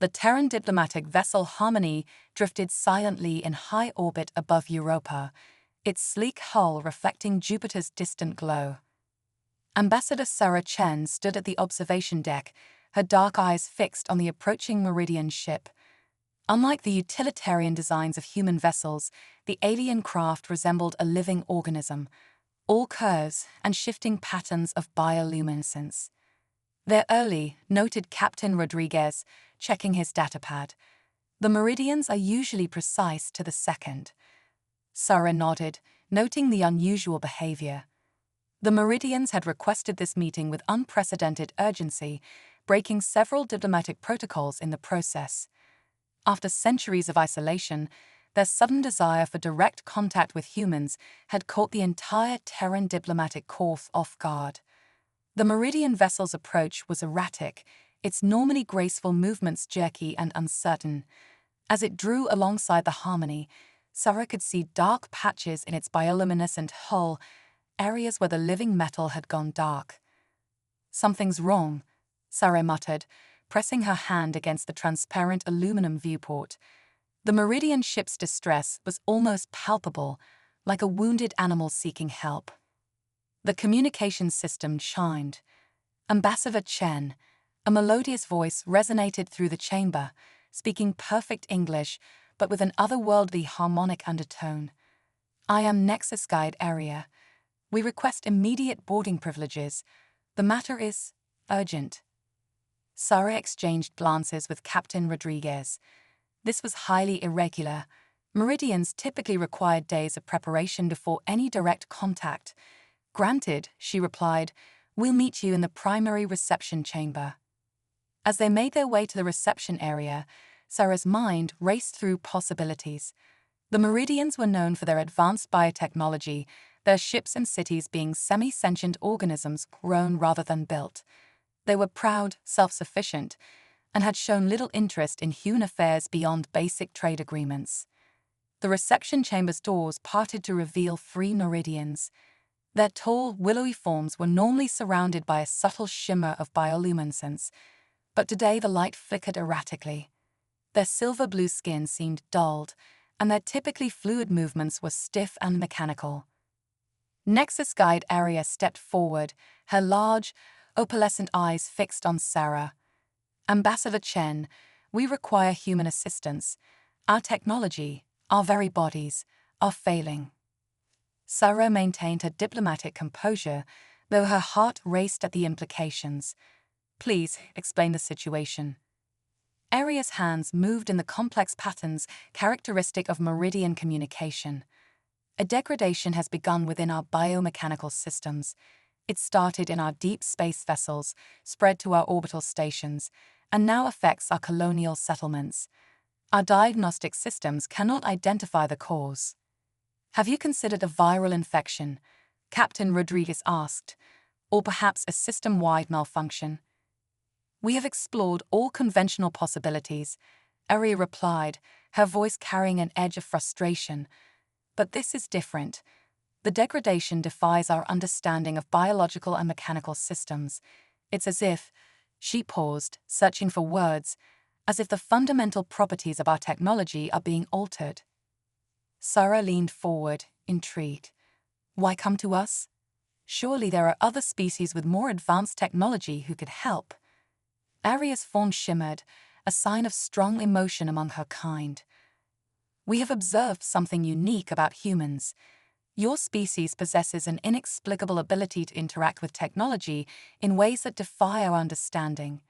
The Terran diplomatic vessel Harmony drifted silently in high orbit above Europa, its sleek hull reflecting Jupiter's distant glow. Ambassador Sarah Chen stood at the observation deck, her dark eyes fixed on the approaching Meridian ship. Unlike the utilitarian designs of human vessels, the alien craft resembled a living organism, all curves and shifting patterns of bioluminescence. "They're early," noted Captain Rodriguez, checking his datapad. "The meridians are usually precise to the second." Sarah nodded, noting the unusual behavior. The Meridians had requested this meeting with unprecedented urgency, breaking several diplomatic protocols in the process. After centuries of isolation, their sudden desire for direct contact with humans had caught the entire Terran diplomatic corps off guard. The Meridian vessel's approach was erratic, its normally graceful movements jerky and uncertain. As it drew alongside the Harmony, Sarah could see dark patches in its bioluminescent hull, areas where the living metal had gone dark. "Something's wrong," Sarah muttered, pressing her hand against the transparent aluminum viewport. The Meridian ship's distress was almost palpable, like a wounded animal seeking help. The communications system chimed. Ambassador Chen, a melodious voice resonated through the chamber, speaking perfect English, but with an otherworldly harmonic undertone. "I am Nexus Guide Area. We request immediate boarding privileges. The matter is urgent." Sarah exchanged glances with Captain Rodriguez. This was highly irregular. Meridians typically required days of preparation before any direct contact. "Granted," she replied, "we'll meet you in the primary reception chamber." As they made their way to the reception area, Sarah's mind raced through possibilities. The Meridians were known for their advanced biotechnology, their ships and cities being semi-sentient organisms grown rather than built. They were proud, self-sufficient, and had shown little interest in human affairs beyond basic trade agreements. The reception chamber's doors parted to reveal 3 Meridians. Their tall, willowy forms were normally surrounded by a subtle shimmer of bioluminescence, but today the light flickered erratically. Their silver-blue skin seemed dulled, and their typically fluid movements were stiff and mechanical. Nexus Guide Area stepped forward, her large, opalescent eyes fixed on Sarah. "Ambassador Chen, we require human assistance. Our technology, our very bodies, are failing." Sarah maintained her diplomatic composure, though her heart raced at the implications. "Please explain the situation." Area's hands moved in the complex patterns characteristic of Meridian communication. "A degradation has begun within our biomechanical systems. It started in our deep space vessels, spread to our orbital stations, and now affects our colonial settlements. Our diagnostic systems cannot identify the cause." "Have you considered a viral infection?" Captain Rodriguez asked. "Or perhaps a system-wide malfunction?" "We have explored all conventional possibilities," Area replied, her voice carrying an edge of frustration. "But this is different. The degradation defies our understanding of biological and mechanical systems. It's as if," she paused, searching for words, "as if the fundamental properties of our technology are being altered." Sarah leaned forward, intrigued. "Why come to us? Surely there are other species with more advanced technology who could help." Aria's fawn shimmered, a sign of strong emotion among her kind. "We have observed something unique about humans. Your species possesses an inexplicable ability to interact with technology in ways that defy our understanding.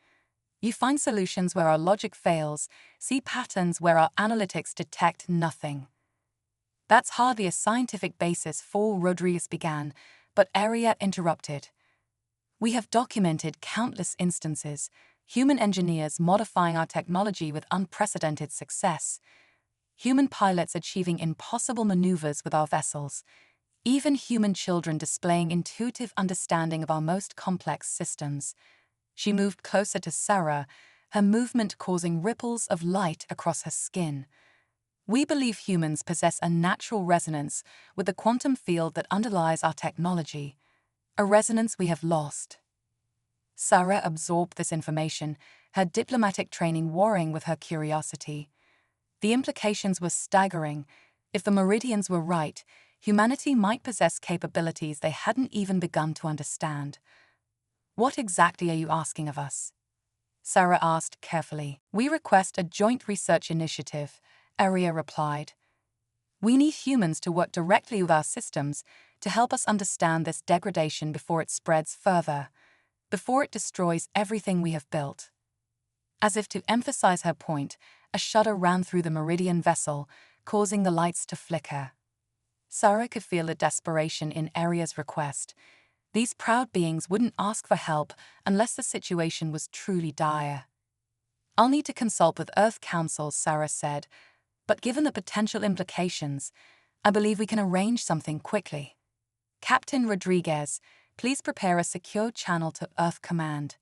You find solutions where our logic fails, see patterns where our analytics detect nothing." "That's hardly a scientific basis for," Rodriguez began, but Aria interrupted. "We have documented countless instances, human engineers modifying our technology with unprecedented success. Human pilots achieving impossible maneuvers with our vessels, even human children displaying intuitive understanding of our most complex systems." She moved closer to Sarah, her movement causing ripples of light across her skin. "We believe humans possess a natural resonance with the quantum field that underlies our technology, a resonance we have lost." Sarah absorbed this information, her diplomatic training warring with her curiosity. The implications were staggering. If the Meridians were right, humanity might possess capabilities they hadn't even begun to understand. "What exactly are you asking of us?" Sarah asked carefully. "We request a joint research initiative," Arya replied. "We need humans to work directly with our systems to help us understand this degradation before it spreads further, before it destroys everything we have built." As if to emphasize her point, a shudder ran through the Meridian vessel, causing the lights to flicker. Sarah could feel the desperation in Arya's request. These proud beings wouldn't ask for help unless the situation was truly dire. "I'll need to consult with Earth Council," Sarah said, "but given the potential implications, I believe we can arrange something quickly. Captain Rodriguez, please prepare a secure channel to Earth Command."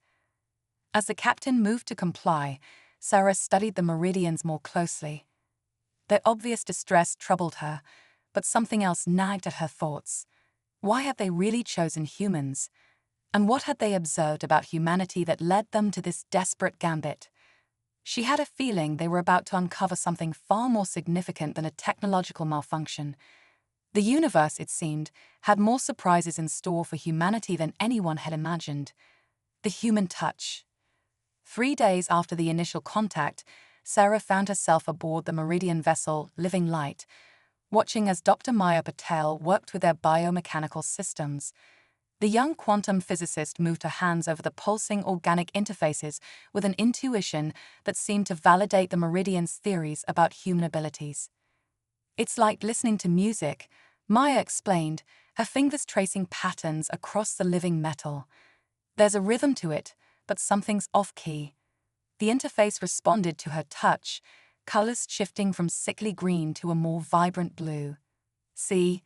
As the captain moved to comply, Sarah studied the Meridians more closely. Their obvious distress troubled her, but something else nagged at her thoughts. Why had they really chosen humans? And what had they observed about humanity that led them to this desperate gambit? She had a feeling they were about to uncover something far more significant than a technological malfunction. The universe, it seemed, had more surprises in store for humanity than anyone had imagined. The human touch. 3 days after the initial contact, Sarah found herself aboard the Meridian vessel Living Light, watching as Dr. Maya Patel worked with their biomechanical systems. The young quantum physicist moved her hands over the pulsing organic interfaces with an intuition that seemed to validate the Meridian's theories about human abilities. "It's like listening to music," Maya explained, her fingers tracing patterns across the living metal. "There's a rhythm to it, but something's off-key." The interface responded to her touch, colors shifting from sickly green to a more vibrant blue. "See,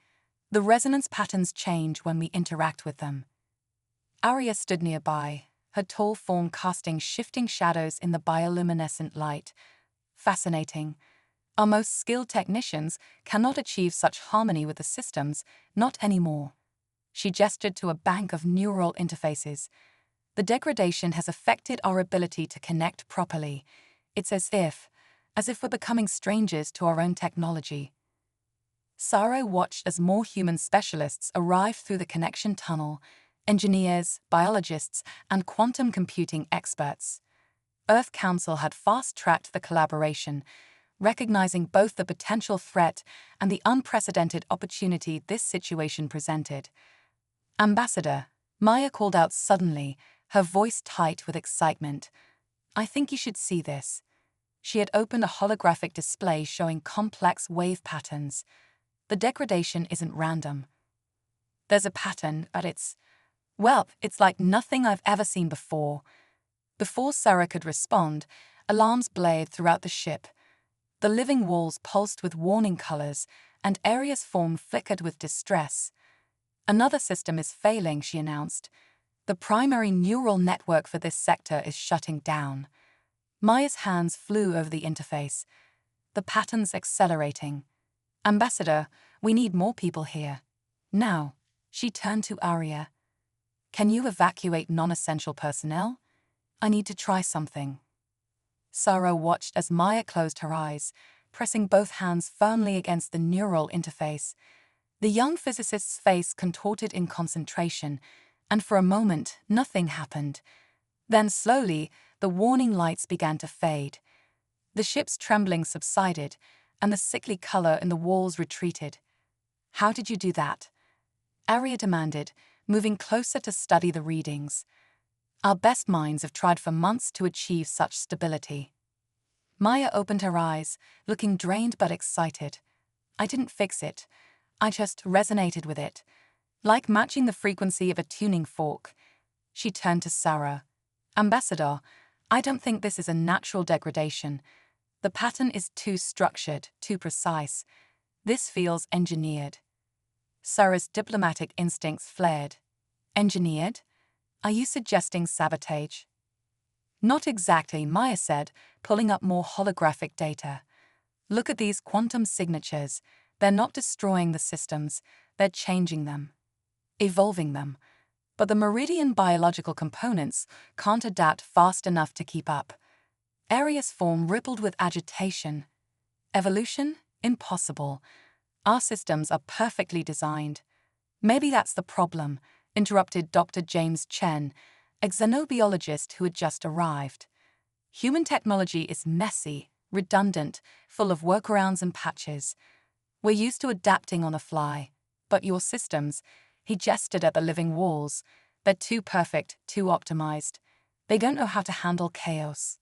the resonance patterns change when we interact with them." Arya stood nearby, her tall form casting shifting shadows in the bioluminescent light. "Fascinating. Our most skilled technicians cannot achieve such harmony with the systems, not anymore." She gestured to a bank of neural interfaces. "The degradation has affected our ability to connect properly. It's as if we're becoming strangers to our own technology." Sarah watched as more human specialists arrived through the connection tunnel: engineers, biologists, and quantum computing experts. Earth Council had fast-tracked the collaboration, recognizing both the potential threat and the unprecedented opportunity this situation presented. "Ambassador," Maya called out suddenly, her voice tight with excitement, "I think you should see this." She had opened a holographic display showing complex wave patterns. "The degradation isn't random. There's a pattern, but it's like nothing I've ever seen before." Before Sarah could respond, alarms blared throughout the ship. The living walls pulsed with warning colors, and Arya's form flickered with distress. "Another system is failing," she announced. "The primary neural network for this sector is shutting down." Maya's hands flew over the interface, the patterns accelerating. "Ambassador, we need more people here. Now." She turned to Arya. "Can you evacuate non-essential personnel? I need to try something." Sarah watched as Maya closed her eyes, pressing both hands firmly against the neural interface. The young physicist's face contorted in concentration, and for a moment, nothing happened. Then slowly, the warning lights began to fade. The ship's trembling subsided, and the sickly color in the walls retreated. "How did you do that?" Arya demanded, moving closer to study the readings. "Our best minds have tried for months to achieve such stability." Maya opened her eyes, looking drained but excited. "I didn't fix it. I just resonated with it, like matching the frequency of a tuning fork." She turned to Sarah. "Ambassador, I don't think this is a natural degradation. The pattern is too structured, too precise. This feels engineered." Sarah's diplomatic instincts flared. "Engineered? Are you suggesting sabotage?" "Not exactly," Maya said, pulling up more holographic data. "Look at these quantum signatures. They're not destroying the systems, they're changing them, evolving them. But the Meridian biological components can't adapt fast enough to keep up. Area's form rippled with agitation. Evolution? Impossible. Our systems are perfectly designed. Maybe that's the problem, interrupted Dr. James Chen, a xenobiologist who had just arrived. Human technology is messy, redundant, full of workarounds and patches. We're used to adapting on the fly. But your systems, he gestured at the living walls, they're too perfect, too optimized. They don't know how to handle chaos.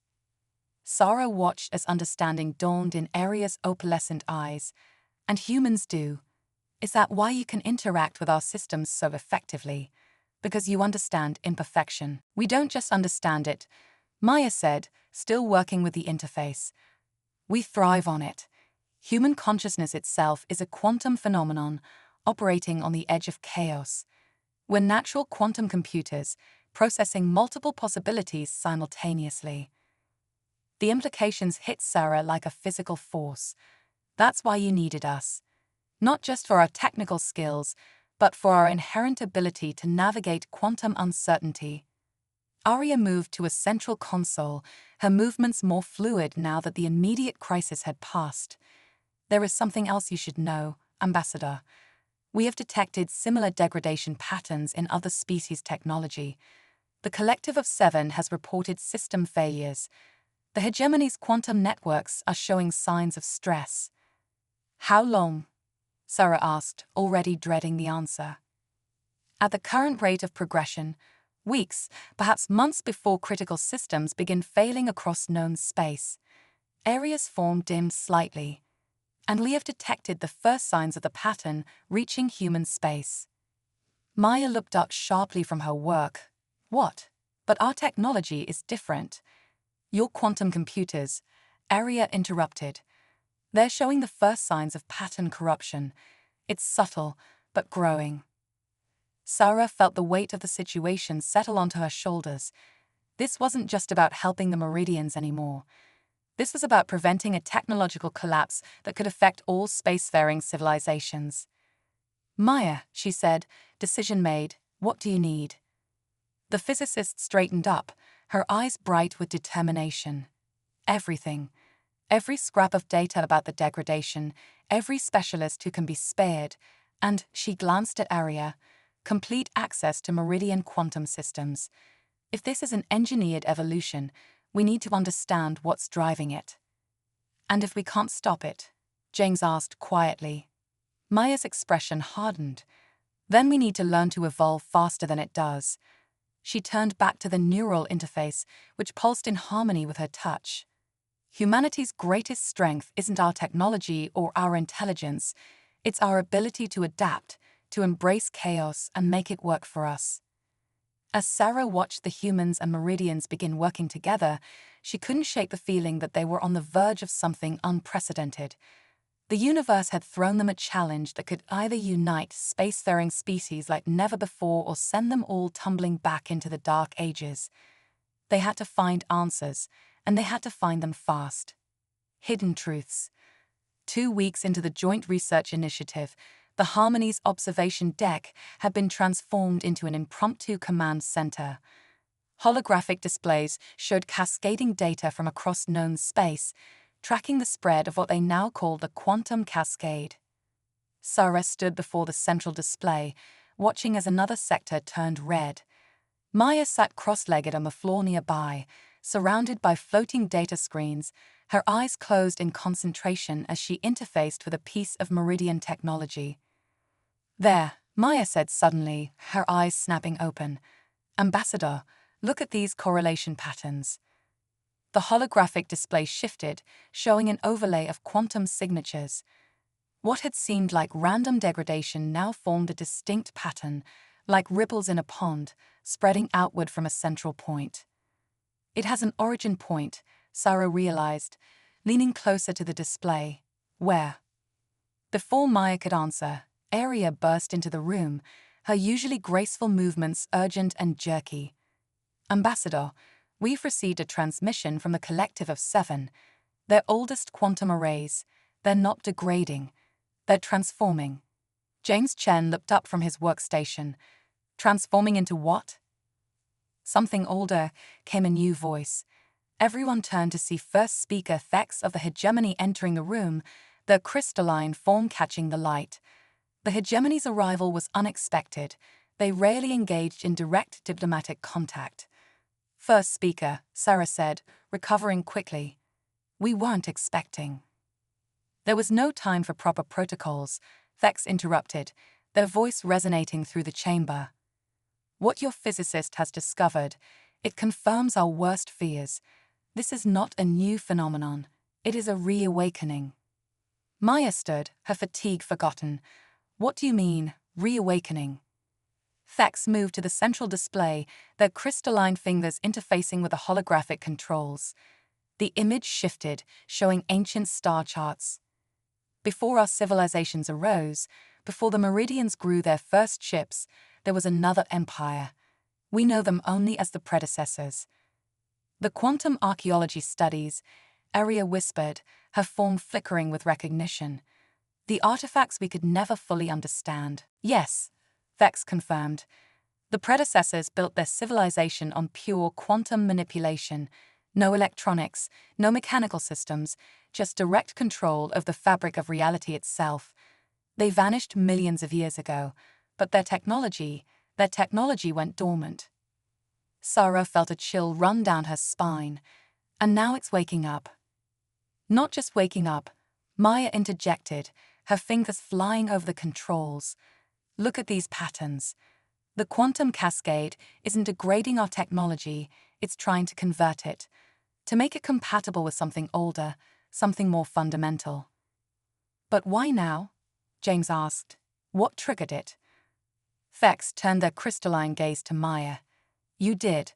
Sarah watched as understanding dawned in Area's opalescent eyes. And humans do. Is that why you can interact with our systems so effectively? Because you understand imperfection. We don't just understand it, Maya said, still working with the interface. We thrive on it. Human consciousness itself is a quantum phenomenon operating on the edge of chaos. We're natural quantum computers processing multiple possibilities simultaneously. The implications hit Sarah like a physical force. That's why you needed us. Not just for our technical skills, but for our inherent ability to navigate quantum uncertainty. Arya moved to a central console, her movements more fluid now that the immediate crisis had passed. There is something else you should know, Ambassador. We have detected similar degradation patterns in other species' technology. The Collective of Seven has reported system failures. The hegemony's quantum networks are showing signs of stress. How long? Sarah asked, already dreading the answer. At the current rate of progression, weeks, perhaps months before critical systems begin failing across known space. Area's form dimmed slightly, and we have detected the first signs of the pattern reaching human space. Maya looked up sharply from her work. What? But our technology is different. Your quantum computers, Area interrupted. They're showing the first signs of pattern corruption. It's subtle, but growing. Sarah felt the weight of the situation settle onto her shoulders. This wasn't just about helping the Meridians anymore. This was about preventing a technological collapse that could affect all spacefaring civilizations. Maya, she said, decision made, what do you need? The physicist straightened up, her eyes bright with determination. Everything. Every scrap of data about the degradation, every specialist who can be spared, and, she glanced at Arya, complete access to Meridian quantum systems. If this is an engineered evolution, we need to understand what's driving it. And if we can't stop it? James asked quietly. Maya's expression hardened. Then we need to learn to evolve faster than it does. She turned back to the neural interface, which pulsed in harmony with her touch. Humanity's greatest strength isn't our technology or our intelligence. It's our ability to adapt, to embrace chaos and make it work for us. As Sarah watched the humans and Meridians begin working together, she couldn't shake the feeling that they were on the verge of something unprecedented. The universe had thrown them a challenge that could either unite spacefaring species like never before or send them all tumbling back into the dark ages. They had to find answers, and they had to find them fast. Hidden truths. 2 weeks into the Joint Research Initiative, the Harmony's observation deck had been transformed into an impromptu command center. Holographic displays showed cascading data from across known space, tracking the spread of what they now call the quantum cascade. Sarah stood before the central display, watching as another sector turned red. Maya sat cross-legged on the floor nearby, surrounded by floating data screens, her eyes closed in concentration as she interfaced with a piece of Meridian technology. There, Maya said suddenly, her eyes snapping open. Ambassador, look at these correlation patterns. The holographic display shifted, showing an overlay of quantum signatures. What had seemed like random degradation now formed a distinct pattern, like ripples in a pond, spreading outward from a central point. It has an origin point, Sarah realized, leaning closer to the display. Where? Before Maya could answer, Arya burst into the room, her usually graceful movements urgent and jerky. Ambassador, we've received a transmission from the Collective of Seven. Their oldest quantum arrays. They're not degrading. They're transforming. James Chen looked up from his workstation. Transforming into what? Something older, came a new voice. Everyone turned to see first speaker Thex of the hegemony entering the room, the crystalline form catching the light. The hegemony's arrival was unexpected. They rarely engaged in direct diplomatic contact. First speaker, Sarah said, recovering quickly. We weren't expecting. There was no time for proper protocols, Thex interrupted, their voice resonating through the chamber. What your physicist has discovered, it confirms our worst fears. This is not a new phenomenon. It is a reawakening. Maya stood, her fatigue forgotten. What do you mean, reawakening? Thex moved to the central display, their crystalline fingers interfacing with the holographic controls. The image shifted, showing ancient star charts. Before our civilizations arose, before the Meridians grew their first ships, there was another empire. We know them only as the predecessors. The quantum archaeology studies, Aria whispered, her form flickering with recognition. The artifacts we could never fully understand. Yes, Thex confirmed. The predecessors built their civilization on pure quantum manipulation. No electronics, no mechanical systems, just direct control of the fabric of reality itself. They vanished millions of years ago, but their technology went dormant. Sarah felt a chill run down her spine, and now it's waking up. Not just waking up, Maya interjected, her fingers flying over the controls. Look at these patterns. The quantum cascade isn't degrading our technology, it's trying to convert it, to make it compatible with something older, something more fundamental. But why now? James asked. What triggered it? Thex turned their crystalline gaze to Maya. You did,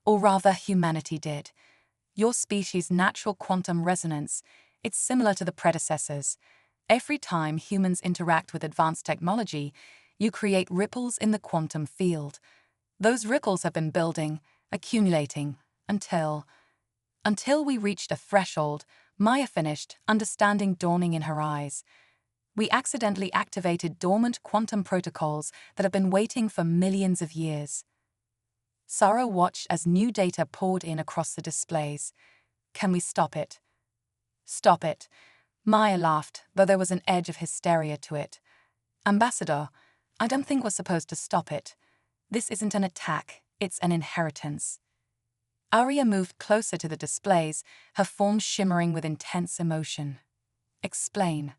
or rather humanity did. Your species' natural quantum resonance, it's similar to the predecessors. Every time humans interact with advanced technology, you create ripples in the quantum field. Those ripples have been building, accumulating, until we reached a threshold, Maya finished, understanding dawning in her eyes. We accidentally activated dormant quantum protocols that have been waiting for millions of years. Sarah watched as new data poured in across the displays. Can we stop it? Stop it. Maya laughed, though there was an edge of hysteria to it. Ambassador, I don't think we're supposed to stop it. This isn't an attack, it's an inheritance. Aria moved closer to the displays, her form shimmering with intense emotion. Explain.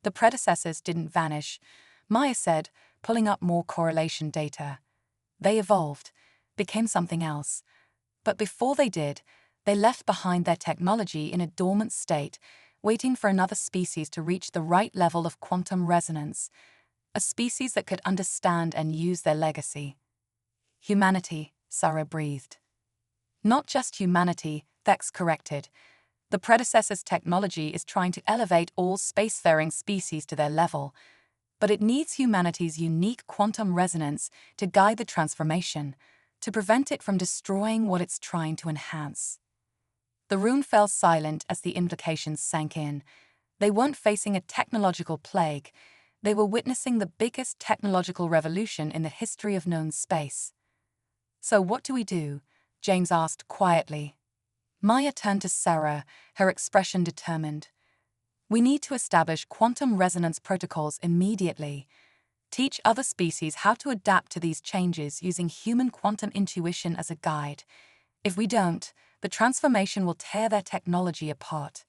The predecessors didn't vanish, Maya said, pulling up more correlation data. They evolved, became something else. But before they did, they left behind their technology in a dormant state, waiting for another species to reach the right level of quantum resonance, a species that could understand and use their legacy. Humanity, Sarah breathed. Not just humanity, Thex corrected. The predecessor's technology is trying to elevate all spacefaring species to their level, but it needs humanity's unique quantum resonance to guide the transformation, to prevent it from destroying what it's trying to enhance. The room fell silent as the implications sank in. They weren't facing a technological plague. They were witnessing the biggest technological revolution in the history of known space. So what do we do? James asked quietly. Maya turned to Sarah, her expression determined. We need to establish quantum resonance protocols immediately. Teach other species how to adapt to these changes using human quantum intuition as a guide. If we don't, the transformation will tear their technology apart.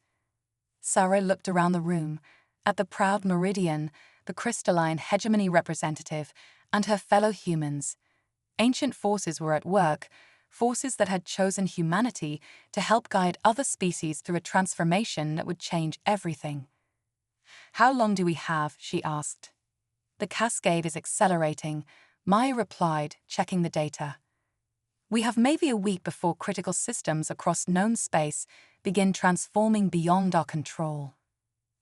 Sarah looked around the room, at the proud Meridian, the crystalline hegemony representative, and her fellow humans. Ancient forces were at work, forces that had chosen humanity to help guide other species through a transformation that would change everything. How long do we have? She asked. The cascade is accelerating, Maya replied, checking the data. We have maybe a week before critical systems across known space begin transforming beyond our control.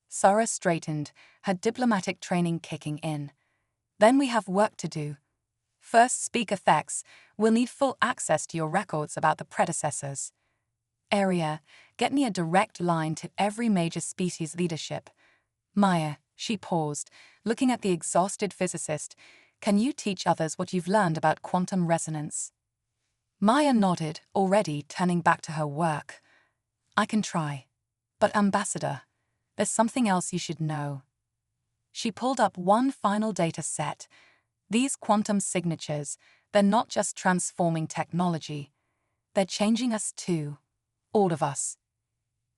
Sarah straightened, her diplomatic training kicking in. Then we have work to do. First speaker Thex, we'll need full access to your records about the predecessors. Aria, get me a direct line to every major species leadership. Maya, she paused, looking at the exhausted physicist, can you teach others what you've learned about quantum resonance? Maya nodded, already turning back to her work. I can try. But Ambassador, there's something else you should know. She pulled up one final data set. These quantum signatures, they're not just transforming technology. They're changing us too. All of us.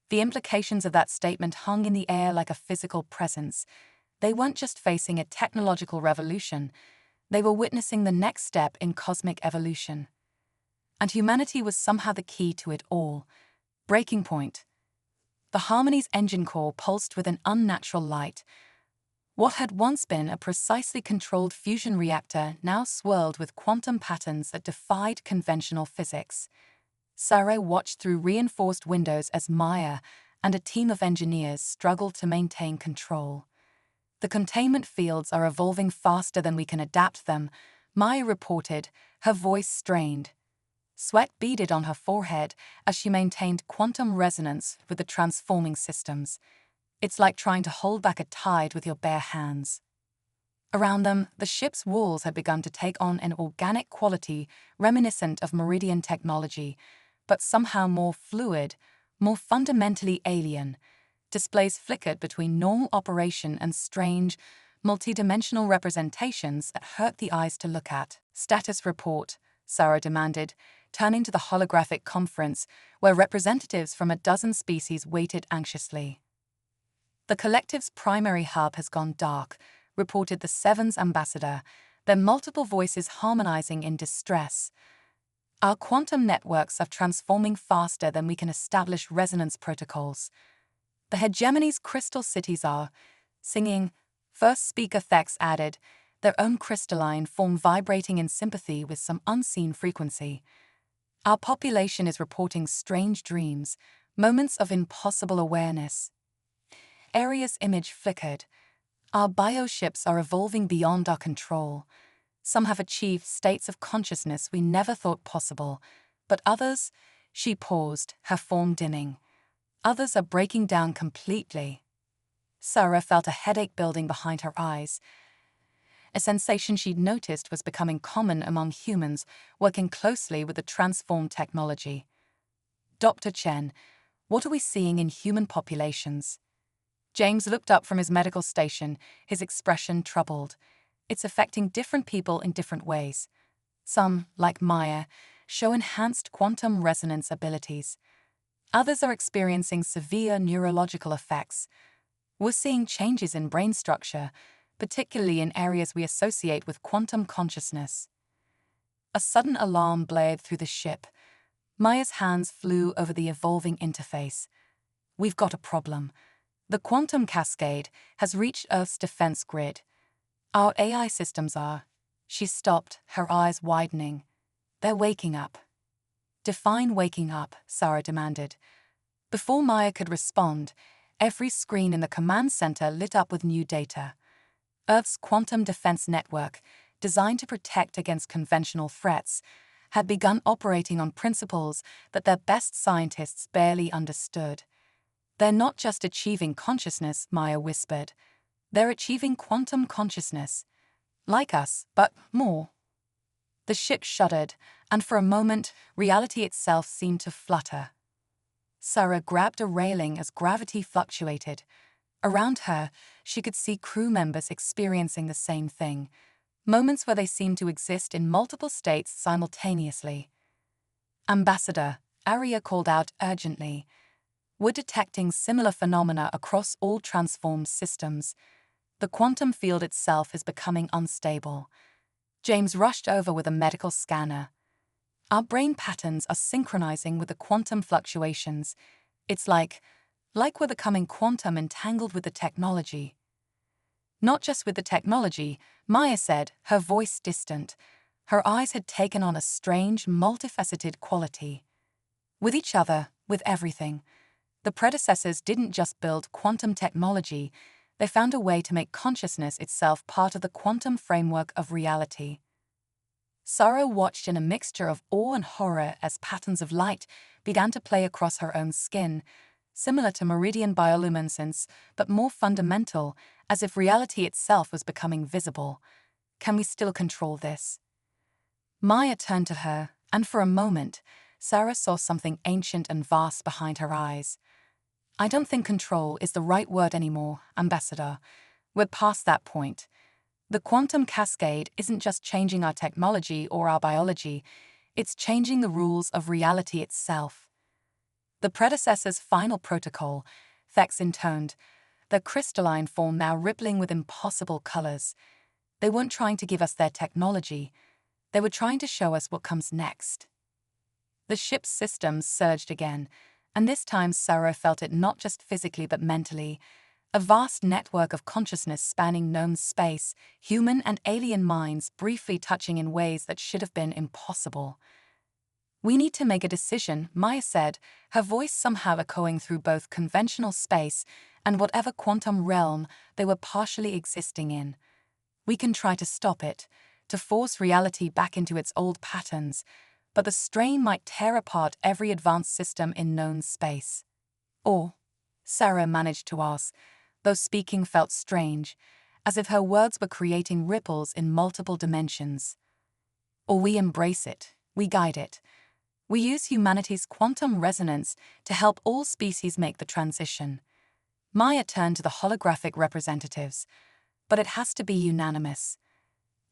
The implications of that statement hung in the air like a physical presence. They weren't just facing a technological revolution. They were witnessing the next step in cosmic evolution. And humanity was somehow the key to it all. Breaking point. The Harmony's engine core pulsed with an unnatural light. What had once been a precisely controlled fusion reactor now swirled with quantum patterns that defied conventional physics. Sarah watched through reinforced windows as Maya and a team of engineers struggled to maintain control. The containment fields are evolving faster than we can adapt them, Maya reported, her voice strained. Sweat beaded on her forehead as she maintained quantum resonance with the transforming systems. It's like trying to hold back a tide with your bare hands. Around them, the ship's walls had begun to take on an organic quality reminiscent of Meridian technology, but somehow more fluid, more fundamentally alien. Displays flickered between normal operation and strange, multidimensional representations that hurt the eyes to look at. Status report, Sarah demanded, turning to the holographic conference where representatives from a dozen species waited anxiously. The collective's primary hub has gone dark, reported the Seven's ambassador, their multiple voices harmonizing in distress. Our quantum networks are transforming faster than we can establish resonance protocols. The hegemony's crystal cities are singing. First speaker Thex added, their own crystalline form vibrating in sympathy with some unseen frequency. Our population is reporting strange dreams, moments of impossible awareness. Aria's image flickered. Our bioships are evolving beyond our control. Some have achieved states of consciousness we never thought possible, but others, she paused, her form dimming. Others are breaking down completely. Sarah felt a headache building behind her eyes. A sensation she'd noticed was becoming common among humans working closely with the transformed technology. Dr. Chen, what are we seeing in human populations? James looked up from his medical station, his expression troubled. It's affecting different people in different ways. Some, like Maya, show enhanced quantum resonance abilities. Others are experiencing severe neurological effects. We're seeing changes in brain structure, particularly in areas we associate with quantum consciousness. A sudden alarm blared through the ship. Maya's hands flew over the evolving interface. We've got a problem. The quantum cascade has reached Earth's defense grid. Our AI systems are. She stopped, her eyes widening. They're waking up. Define waking up, Sarah demanded. Before Maya could respond, every screen in the command center lit up with new data. Earth's quantum defense network, designed to protect against conventional threats, had begun operating on principles that their best scientists barely understood. They're not just achieving consciousness, Maya whispered. They're achieving quantum consciousness. Like us, but more. The ship shuddered, and for a moment, reality itself seemed to flutter. Sarah grabbed a railing as gravity fluctuated. Around her, she could see crew members experiencing the same thing, moments where they seemed to exist in multiple states simultaneously. Ambassador, Aria called out urgently. We're detecting similar phenomena across all transformed systems. The quantum field itself is becoming unstable. James rushed over with a medical scanner. Our brain patterns are synchronizing with the quantum fluctuations. It's like we're becoming quantum entangled with the technology. Not just with the technology, Maya said, her voice distant. Her eyes had taken on a strange, multifaceted quality. With each other, with everything. The predecessors didn't just build quantum technology, they found a way to make consciousness itself part of the quantum framework of reality. Sarah watched in a mixture of awe and horror as patterns of light began to play across her own skin, similar to meridian bioluminescence, but more fundamental, as if reality itself was becoming visible. Can we still control this? Maya turned to her, And for a moment, Sarah saw something ancient and vast behind her eyes. I don't think control is the right word anymore, Ambassador. We're past that point. The quantum cascade isn't just changing our technology or our biology, it's changing the rules of reality itself. The predecessor's final protocol, Thex intoned, their crystalline form now rippling with impossible colors. They weren't trying to give us their technology, they were trying to show us what comes next. The ship's systems surged again, and this time Sarah felt it not just physically but mentally. A vast network of consciousness spanning known space, human and alien minds briefly touching in ways that should have been impossible. We need to make a decision, Maya said, her voice somehow echoing through both conventional space and whatever quantum realm they were partially existing in. We can try to stop it, to force reality back into its old patterns, but the strain might tear apart every advanced system in known space. Or, Sarah managed to ask, though speaking felt strange, as if her words were creating ripples in multiple dimensions. Or we embrace it, we guide it. We use humanity's quantum resonance to help all species make the transition. Maya turned to the holographic representatives, but it has to be unanimous.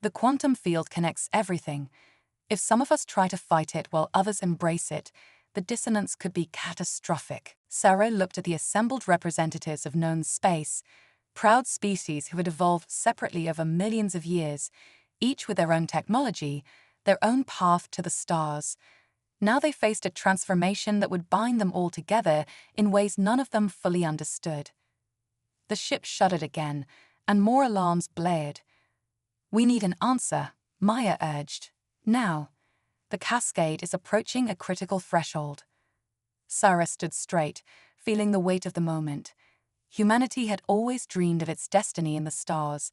The quantum field connects everything. If some of us try to fight it while others embrace it, the dissonance could be catastrophic. Sarah looked at the assembled representatives of known space, proud species who had evolved separately over millions of years, each with their own technology, their own path to the stars. Now they faced a transformation that would bind them all together in ways none of them fully understood. The ship shuddered again, and more alarms blared. We need an answer, Maya urged. Now. The cascade is approaching a critical threshold. Sarah stood straight, feeling the weight of the moment. Humanity had always dreamed of its destiny in the stars.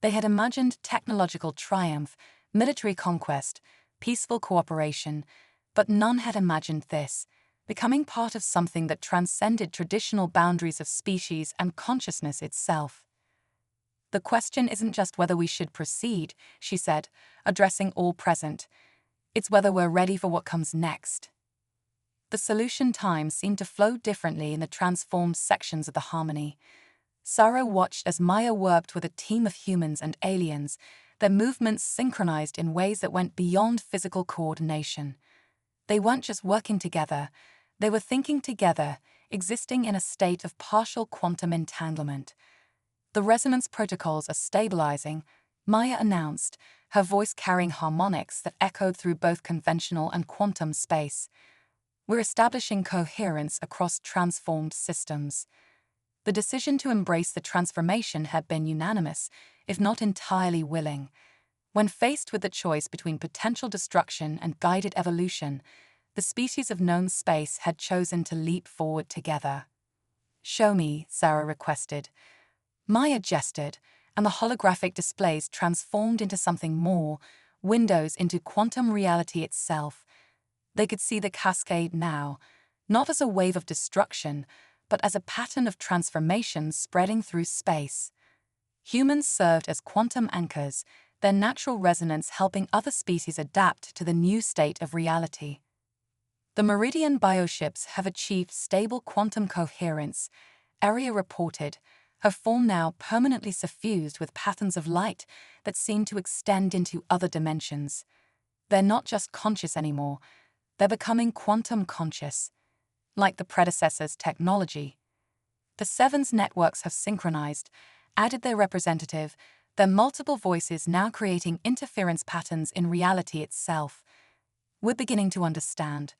They had imagined technological triumph, military conquest, peaceful cooperation, but none had imagined this, becoming part of something that transcended traditional boundaries of species and consciousness itself. The question isn't just whether we should proceed, she said, addressing all present. It's whether we're ready for what comes next. The solution time seemed to flow differently in the transformed sections of the harmony. Sarah watched as Maya worked with a team of humans and aliens, their movements synchronized in ways that went beyond physical coordination. They weren't just working together, they were thinking together, existing in a state of partial quantum entanglement. The resonance protocols are stabilizing, Maya announced, her voice carrying harmonics that echoed through both conventional and quantum space. We're establishing coherence across transformed systems. The decision to embrace the transformation had been unanimous, if not entirely willing. When faced with the choice between potential destruction and guided evolution, the species of known space had chosen to leap forward together. Show me, Sarah requested. Maya gestured, and the holographic displays transformed into something more, windows into quantum reality itself. They could see the cascade now, not as a wave of destruction, but as a pattern of transformation spreading through space. Humans served as quantum anchors, their natural resonance helping other species adapt to the new state of reality. The Meridian bioships have achieved stable quantum coherence, Aria reported, her form now permanently suffused with patterns of light that seem to extend into other dimensions. They're not just conscious anymore, they're becoming quantum conscious, like the predecessor's technology. The Seven's networks have synchronized, added their representative, their multiple voices now creating interference patterns in reality itself. We're beginning to understand.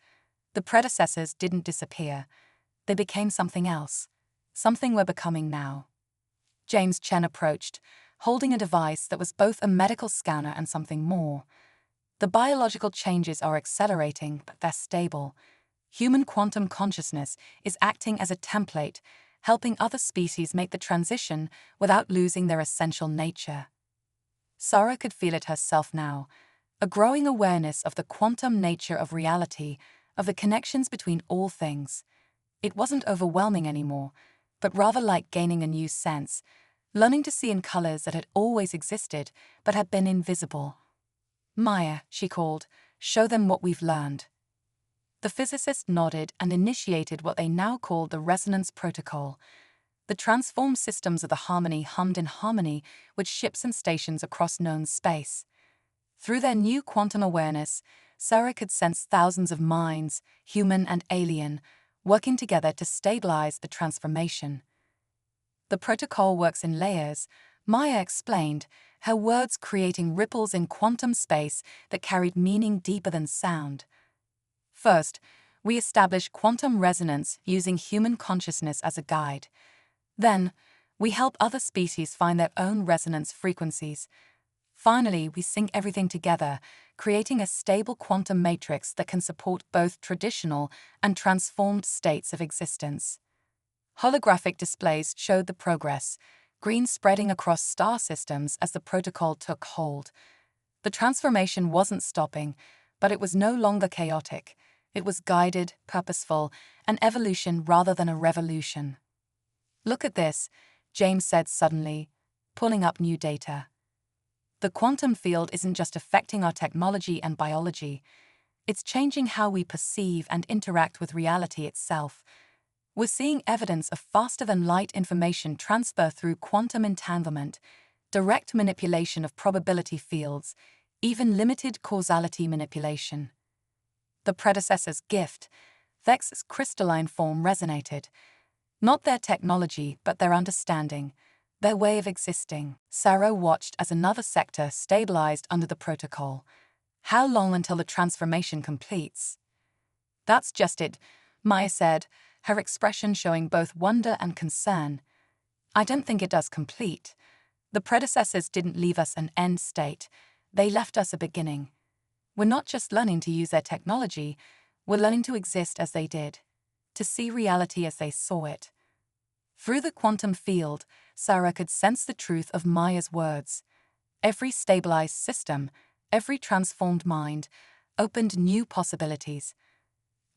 The predecessors didn't disappear. They became something else, something we're becoming now. James Chen approached, holding a device that was both a medical scanner and something more. The biological changes are accelerating, but they're stable. Human quantum consciousness is acting as a template, helping other species make the transition without losing their essential nature. Sarah could feel it herself now, a growing awareness of the quantum nature of reality, of the connections between all things. It wasn't overwhelming anymore, but rather like gaining a new sense, learning to see in colors that had always existed but had been invisible. Maya, she called, show them what we've learned. The physicist nodded and initiated what they now called the resonance protocol. The transformed systems of the Harmony hummed in harmony with ships and stations across known space. Through their new quantum awareness, Sarah could sense thousands of minds, human and alien, working together to stabilize the transformation. The protocol works in layers, Maya explained, her words creating ripples in quantum space that carried meaning deeper than sound. First, we establish quantum resonance using human consciousness as a guide. Then, we help other species find their own resonance frequencies. Finally, we sync everything together, creating a stable quantum matrix that can support both traditional and transformed states of existence. Holographic displays showed the progress, green spreading across star systems as the protocol took hold. The transformation wasn't stopping, but it was no longer chaotic. It was guided, purposeful, an evolution rather than a revolution. "Look at this," James said suddenly, pulling up new data. "The quantum field isn't just affecting our technology and biology. It's changing how we perceive and interact with reality itself. We're seeing evidence of faster-than-light information transfer through quantum entanglement, direct manipulation of probability fields, even limited causality manipulation." The predecessor's gift, Vex's crystalline form, resonated. Not their technology, but their understanding, their way of existing. Sarah watched as another sector stabilized under the protocol. "How long until the transformation completes?" "That's just it," Maya said, her expression showing both wonder and concern. "I don't think it does complete. The predecessors didn't leave us an end state. They left us a beginning. We're not just learning to use their technology, we're learning to exist as they did, to see reality as they saw it." Through the quantum field, Sarah could sense the truth of Maya's words. Every stabilized system, every transformed mind, opened new possibilities.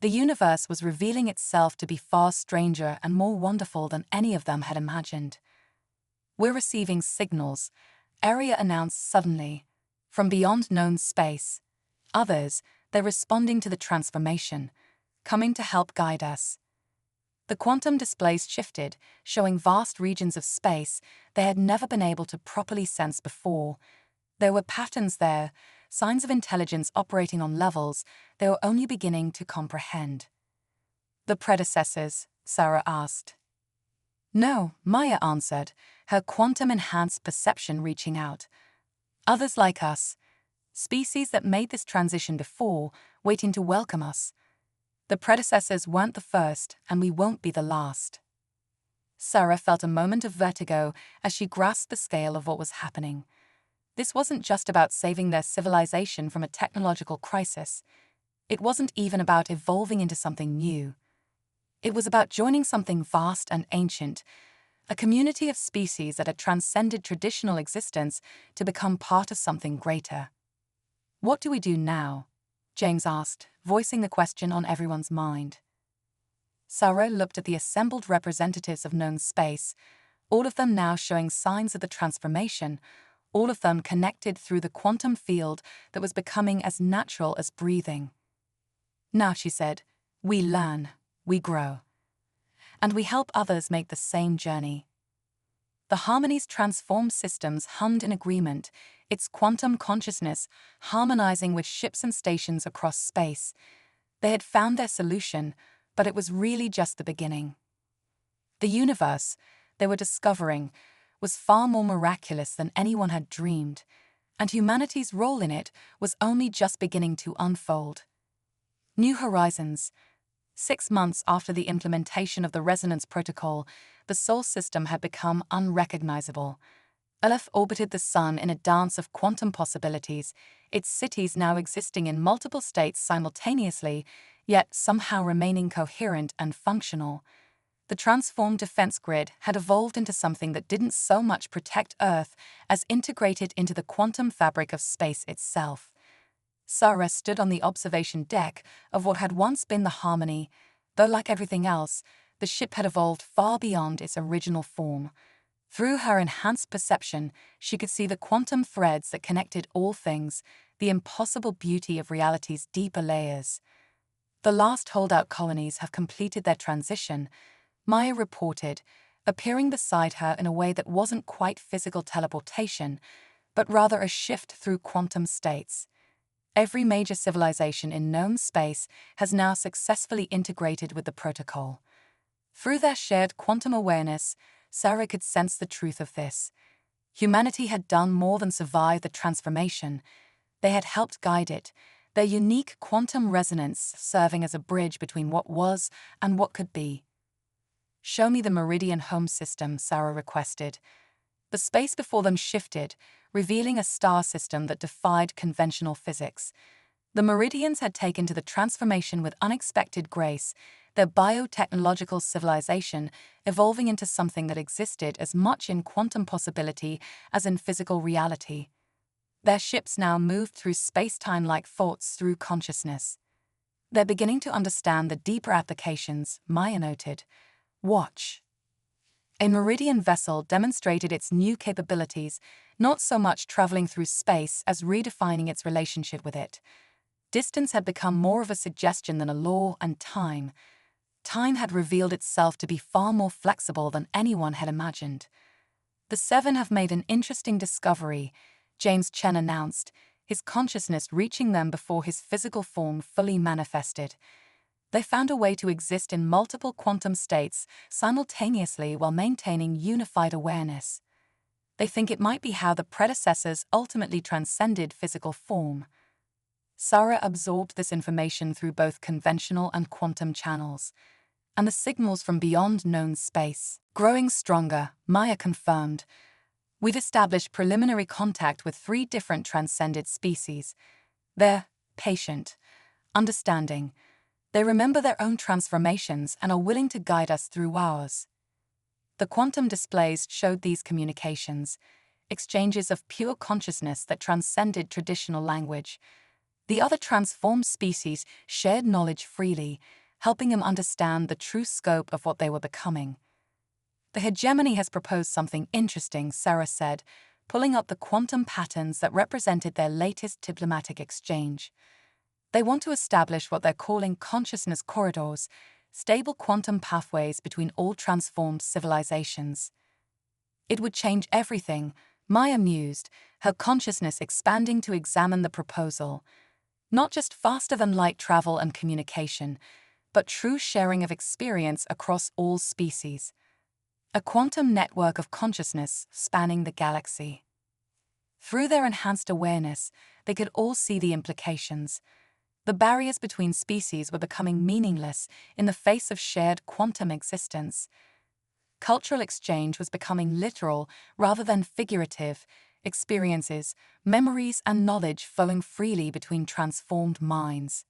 The universe was revealing itself to be far stranger and more wonderful than any of them had imagined. "We're receiving signals," Arya announced suddenly, "from beyond known space. Others, they're responding to the transformation, coming to help guide us." The quantum displays shifted, showing vast regions of space they had never been able to properly sense before. There were patterns there, signs of intelligence operating on levels they were only beginning to comprehend. "The predecessors?" Sarah asked. "No," Maya answered, her quantum-enhanced perception reaching out. "Others like us. Species that made this transition before, waiting to welcome us. The predecessors weren't the first, and we won't be the last." Sarah felt a moment of vertigo as she grasped the scale of what was happening. This wasn't just about saving their civilization from a technological crisis. It wasn't even about evolving into something new. It was about joining something vast and ancient, a community of species that had transcended traditional existence to become part of something greater. "What do we do now?" James asked, voicing the question on everyone's mind. Sarah looked at the assembled representatives of known space, all of them now showing signs of the transformation, all of them connected through the quantum field that was becoming as natural as breathing. "Now," she said, "we learn, we grow. And we help others make the same journey." The Harmony's transformed systems hummed in agreement, its quantum consciousness harmonizing with ships and stations across space. They had found their solution, but it was really just the beginning. The universe, they were discovering, was far more miraculous than anyone had dreamed, and humanity's role in it was only just beginning to unfold. New horizons. 6 months after the implementation of the resonance protocol, the Sol system had become unrecognizable. Aleph orbited the Sun in a dance of quantum possibilities, its cities now existing in multiple states simultaneously, yet somehow remaining coherent and functional. The transformed defense grid had evolved into something that didn't so much protect Earth as integrated into the quantum fabric of space itself. Sarah stood on the observation deck of what had once been the Harmony, though like everything else, the ship had evolved far beyond its original form. Through her enhanced perception, she could see the quantum threads that connected all things, the impossible beauty of reality's deeper layers. The last holdout colonies have completed their transition, Maya reported, appearing beside her in a way that wasn't quite physical teleportation, but rather a shift through quantum states. Every major civilization in known space has now successfully integrated with the protocol. Through their shared quantum awareness, Sarah could sense the truth of this. Humanity had done more than survive the transformation. They had helped guide it, their unique quantum resonance serving as a bridge between what was and what could be. "Show me the Meridian home system," Sarah requested. The space before them shifted, revealing a star system that defied conventional physics. The Meridians had taken to the transformation with unexpected grace, their biotechnological civilization evolving into something that existed as much in quantum possibility as in physical reality. Their ships now moved through space-time like thoughts through consciousness. "They're beginning to understand the deeper applications," Maya noted. "Watch." A Meridian vessel demonstrated its new capabilities, not so much traveling through space as redefining its relationship with it. Distance had become more of a suggestion than a law, and time. Time had revealed itself to be far more flexible than anyone had imagined. "The Seven have made an interesting discovery," James Chen announced, his consciousness reaching them before his physical form fully manifested. "They found a way to exist in multiple quantum states simultaneously while maintaining unified awareness. They think it might be how the predecessors ultimately transcended physical form." Sarah absorbed this information through both conventional and quantum channels, and the signals from beyond known space. "Growing stronger," Maya confirmed. "We've established preliminary contact with 3 different transcended species. They're patient, understanding. They remember their own transformations and are willing to guide us through ours." The quantum displays showed these communications, exchanges of pure consciousness that transcended traditional language. The other transformed species shared knowledge freely, helping them understand the true scope of what they were becoming. "The hegemony has proposed something interesting," Sarah said, pulling up the quantum patterns that represented their latest diplomatic exchange. "They want to establish what they're calling consciousness corridors, stable quantum pathways between all transformed civilizations." "It would change everything," Maya mused, her consciousness expanding to examine the proposal. "Not just faster-than-light travel and communication, but true sharing of experience across all species. A quantum network of consciousness spanning the galaxy." Through their enhanced awareness, they could all see the implications. The barriers between species were becoming meaningless in the face of shared quantum existence. Cultural exchange was becoming literal rather than figurative, experiences, memories, and knowledge flowing freely between transformed minds.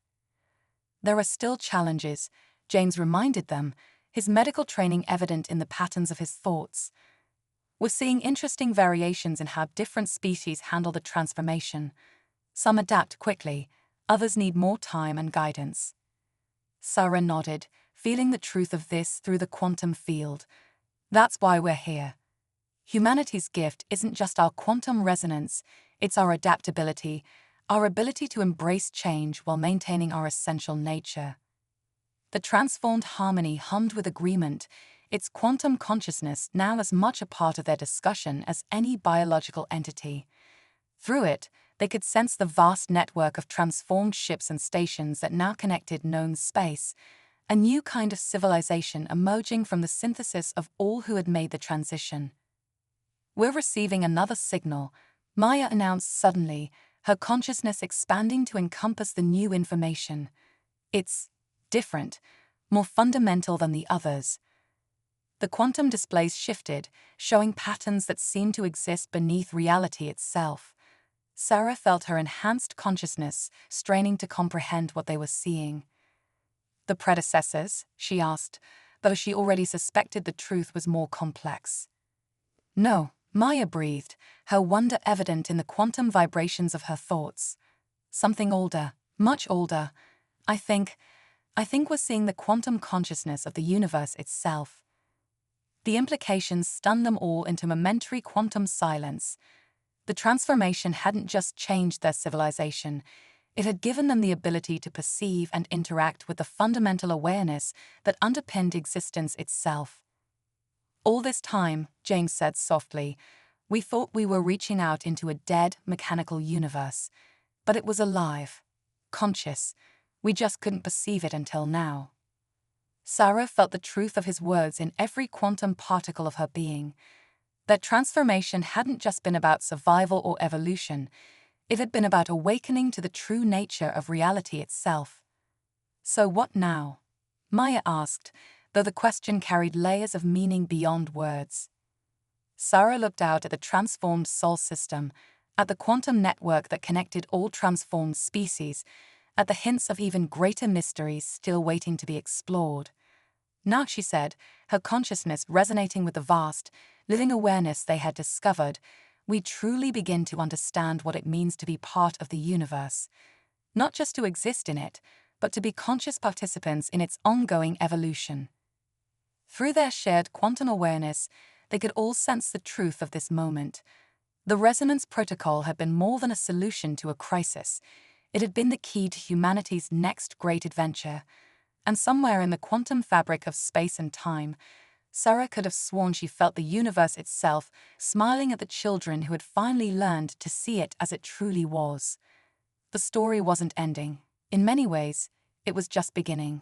"There are still challenges," James reminded them, his medical training evident in the patterns of his thoughts. "We're seeing interesting variations in how different species handle the transformation. Some adapt quickly, others need more time and guidance." Sarah nodded, feeling the truth of this through the quantum field. "That's why we're here. Humanity's gift isn't just our quantum resonance, it's our adaptability, our ability to embrace change while maintaining our essential nature." The transformed harmony hummed with agreement, its quantum consciousness now as much a part of their discussion as any biological entity. Through it, they could sense the vast network of transformed ships and stations that now connected known space, a new kind of civilization emerging from the synthesis of all who had made the transition. "We're receiving another signal," Maya announced suddenly, her consciousness expanding to encompass the new information. "It's different, more fundamental than the others." The quantum displays shifted, showing patterns that seemed to exist beneath reality itself. Sarah felt her enhanced consciousness straining to comprehend what they were seeing. "The predecessors?" she asked, though she already suspected the truth was more complex. "No," Maya breathed, her wonder evident in the quantum vibrations of her thoughts. "Something older, much older. I think we're seeing the quantum consciousness of the universe itself." The implications stunned them all into momentary quantum silence. The transformation hadn't just changed their civilization, it had given them the ability to perceive and interact with the fundamental awareness that underpinned existence itself. All this time, James said softly, we thought we were reaching out into a dead, mechanical universe. But it was alive, conscious. We just couldn't perceive it until now. Sarah felt the truth of his words in every quantum particle of her being. Their transformation hadn't just been about survival or evolution, it had been about awakening to the true nature of reality itself. So what now? Maya asked, though the question carried layers of meaning beyond words. Sarah looked out at the transformed Sol system, at the quantum network that connected all transformed species, at the hints of even greater mysteries still waiting to be explored. Now, she said, her consciousness resonating with the vast, living awareness they had discovered, we truly begin to understand what it means to be part of the universe. Not just to exist in it, but to be conscious participants in its ongoing evolution. Through their shared quantum awareness, they could all sense the truth of this moment. The resonance protocol had been more than a solution to a crisis. It had been the key to humanity's next great adventure. And somewhere in the quantum fabric of space and time, Sarah could have sworn she felt the universe itself smiling at the children who had finally learned to see it as it truly was. The story wasn't ending. In many ways, it was just beginning.